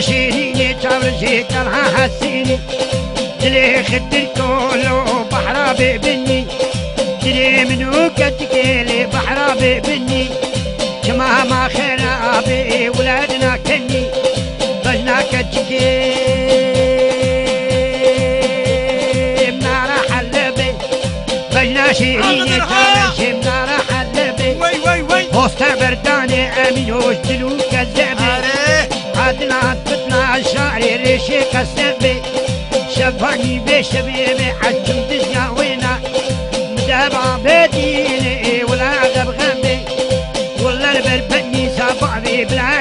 شيريني تورجي كرها حسيني دلي خدر كولو بحرا ببني دلي منو كتكيلي بحرا ببني كما ما خرابي ولادنا كني بجنا كتكي منارا حلبي بجنا شيريني تورجي منارا حلبي هوستا برداني امين وجدلو كذبي عدنا بطنا الشعري ريشي كسبي شفاني بشبي بحجم دزيا وينا مدابع بديني ولا غب غمي ولا البربني سابع بي بلا